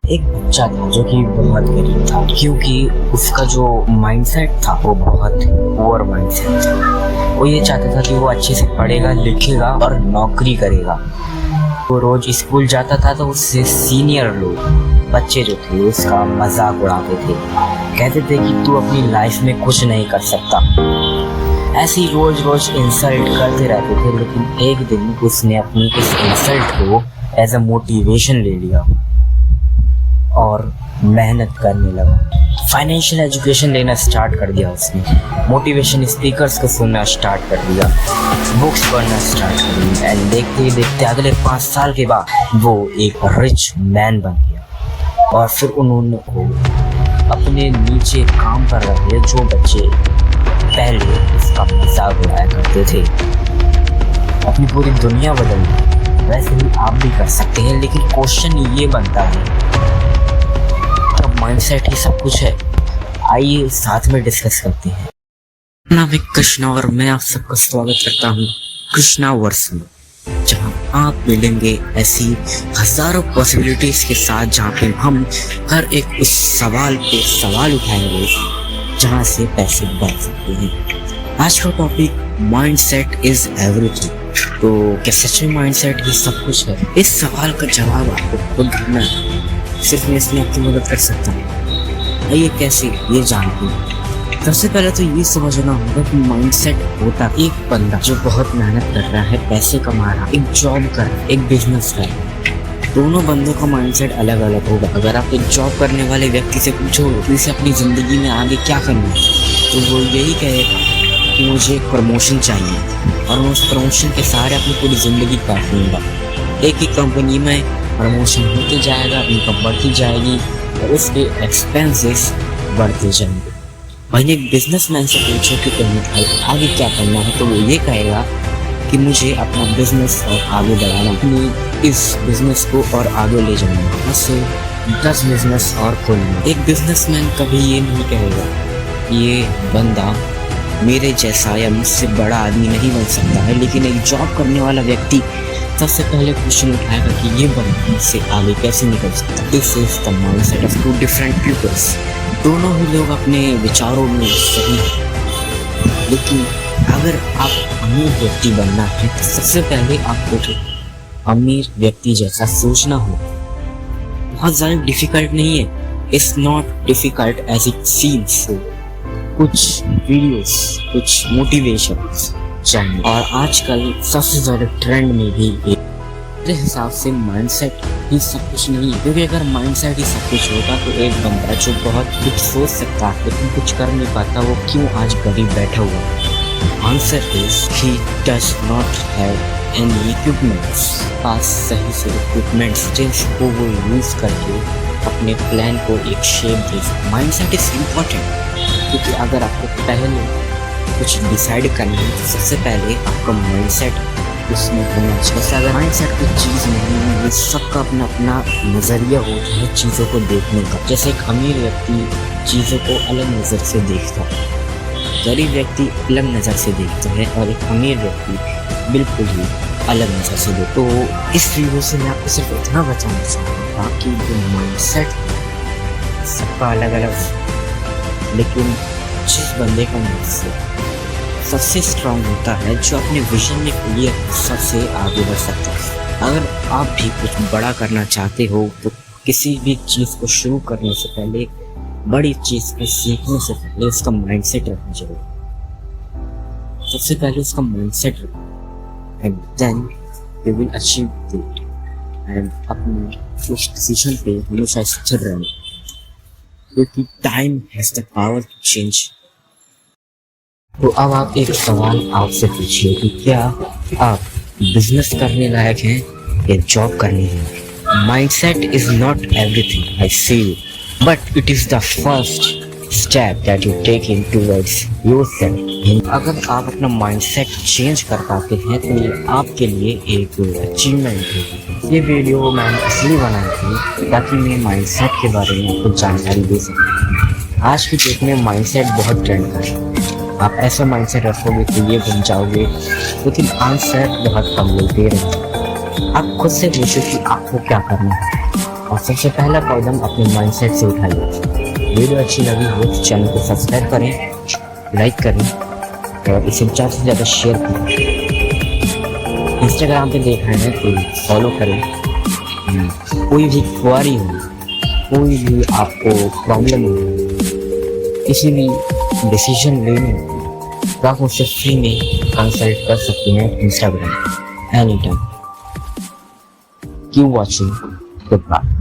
एक बच्चा था जो कि बहुत गरीब था, क्योंकि उसका जो माइंडसेट था वो बहुत पुअर माइंडसेट था। वो ये चाहता था कि वो अच्छे से पढ़ेगा, लिखेगा और नौकरी करेगा। वो रोज स्कूल जाता था तो उससे सीनियर लोग, बच्चे जो थे, उसका मजाक उड़ाते थे, कहते थे कि तू अपनी लाइफ में कुछ नहीं कर सकता। ऐसे ही रोज रोज इंसल्ट करते रहते थे। लेकिन एक दिन उसने अपनी इस इंसल्ट को एज अ मोटिवेशन ले लिया और मेहनत करने लगा। फाइनेंशियल एजुकेशन लेना स्टार्ट कर दिया उसने, मोटिवेशन स्पीकर्स को सुनना स्टार्ट कर दिया, बुक्स पढ़ना स्टार्ट कर दिया। एंड देखते ही देखते अगले 5 साल के बाद वो एक रिच मैन बन गया। और फिर उन्होंने अपने नीचे काम कर रहे जो बच्चे पहले उसका मजाक उड़ाया करते थे, अपनी पूरी दुनिया बदल दी। वैसे ही आप भी कर सकते हैं, लेकिन क्वेश्चन ये बनता है, क्या माइंडसेट ही सब कुछ है? आइए साथ में डिस्कस करते हैं। नाम है कृष्णा और मैं आप सबका स्वागत करता हूँ कृष्णा वर्स में, जहाँ आप मिलेंगे ऐसी हजारों पॉसिबिलिटीज के साथ, जहाँ पे हम हर एक उस सवाल पे सवाल उठाएंगे जहाँ से पैसे बढ़ सकते हैं। आज का टॉपिक माइंडसेट इज एवरीथिंग। तो क्या सच में माइंडसेट ही सब कुछ है? इस सवाल का जवाब आपको खुद ढूंढना है, सिर्फ मैं इसमें आपकी मदद कर सकता हूँ। आइए कैसे ये जानते हैं। सबसे पहले तो ये समझना होगा कि माइंडसेट होता एक बंदा जो बहुत मेहनत कर रहा है, पैसे कमा रहा है, एक जॉब कर रहा है, एक बिजनेस कर रहा है। दोनों बंदों का माइंडसेट अलग अलग होगा। अगर आप एक जॉब करने वाले व्यक्ति से पूछोगे कि इसे अपनी जिंदगी में आगे क्या करना है, तो वो यही कहेगा कि मुझे एक प्रमोशन चाहिए और मैं उस प्रमोशन के सहारे अपनी पूरी जिंदगी काट लूंगा। एक ही कंपनी में प्रमोशन होते जाएगा, इनकम बढ़ती जाएगी और उसके एक्सपेंसेस बढ़ते जाएंगे। वहीं एक बिजनेसमैन से पूछो कि तुम्हें आगे क्या करना है, तो वो ये कहेगा कि मुझे अपना बिजनेस और आगे बढ़ाना, अपनी इस बिजनेस को और आगे ले जाना, उससे 10 बिजनेस और खोलना। एक बिजनेसमैन कभी ये नहीं कहेगा ये बंदा मेरे जैसा या मुझसे बड़ा आदमी नहीं बन सकता है। लेकिन एक जॉब करने वाला व्यक्ति सबसे पहले क्वेश्चन उठाएगा कि ये बंदा मुझसे आगे कैसे निकल सकता है। This is the mindset of two different peoples. दोनों ही लोग अपने विचारों में सही हैं, लेकिन अगर आप अमीर व्यक्ति बनना है तो सबसे पहले आपको अमीर व्यक्ति जैसा सोचना हो। बहुत ज़्यादा डिफिकल्ट नहीं है, it's not difficult as it seems. कुछ वीडियोस, कुछ मोटिवेशन चाहिए। और आजकल सबसे ज़्यादा ट्रेंड में भी मेरे हिसाब से माइंडसेट ही सब कुछ नहीं है, क्योंकि अगर माइंडसेट ही सब कुछ होता तो एक बंदा जो बहुत कुछ सोच सकता है लेकिन कुछ कर नहीं पाता, वो क्यों आज गरीब बैठा हुआ है? Answer is he does not have any equipments. पास सही से इक्विपमेंट्स जिनको वो यूज करके अपने प्लान को एक शेप दे सके। माइंडसेट इज इम्पोर्टेंट, क्योंकि अगर आपको पहले कुछ डिसाइड करना है तो सबसे पहले आपका माइंडसेट उसमें होना चाहिए। अगर माइंडसेट कोई चीज़ नहीं है, ये सबका अपना अपना नज़रिया होता है चीज़ों को देखने का। जैसे एक अमीर व्यक्ति चीज़ों को अलग नज़र से देखता है, गरीब व्यक्ति अलग नज़र से देखता है और एक अमीर व्यक्ति बिल्कुल ही अलग नज़र से देखता है। तो इस वीडियो से मैं आपको सिर्फ इतना बताना चाहूँगा कि जो माइंडसेट सबका अलग अलग है, लेकिन जिस बंदे का माइंडसेट सबसे स्ट्रांग होता है, जो अपने विजन में क्लियर सबसे आगे बढ़ सकता है। अगर आप भी कुछ बड़ा करना चाहते हो तो किसी भी चीज़ को शुरू करने से पहले, बड़ी चीज़ को सीखने से पहले उसका माइंडसेट रखना चाहिए। सबसे पहले उसका माइंडसेट रखो and then you will achieve it. And अपने उस डिसीजन पे हमेशा स्थिर रहना, क्योंकि time has the power to change. तो अब आप एक सवाल आपसे पूछिए कि क्या आप बिजनेस करने लायक हैं या जॉब करनी है? Mindset is not everything I see you, but it is the first step that you take in towards yourself. अगर आप अपना माइंडसेट चेंज कर पाते हैं तो ये आपके लिए एक अचीवमेंट है। ये वीडियो मैंने इसलिए बनाई थी ताकि मैं माइंडसेट के बारे में आपको जानकारी दे सकूँ। आज की डेट में माइंडसेट बहुत ट्रेंड कर रहा है। आप ऐसा माइंडसेट रखोगे तो ये बन जाओगे, लेकिन आंसर बहुत कम लोग दे रहे हैं। आप खुद से पूछो कि आपको क्या करना है। और सबसे पहला कदम अपने माइंडसेट से उठाइए। वीडियो अच्छी लगी हो तो चैनल को सब्सक्राइब करें, लाइक करें और इसे ज़्यादा से ज़्यादा शेयर करें। इंस्टाग्राम पे देख रहे हैं तो फॉलो करें। कोई भी क्वारी हो, कोई भी आपको प्रॉब्लम हो, किसी भी डिसीजन लेने हो तो आप मुझसे फ्री में कंसल्ट कर सकते हैं Instagram any time. Keep watching, good bye.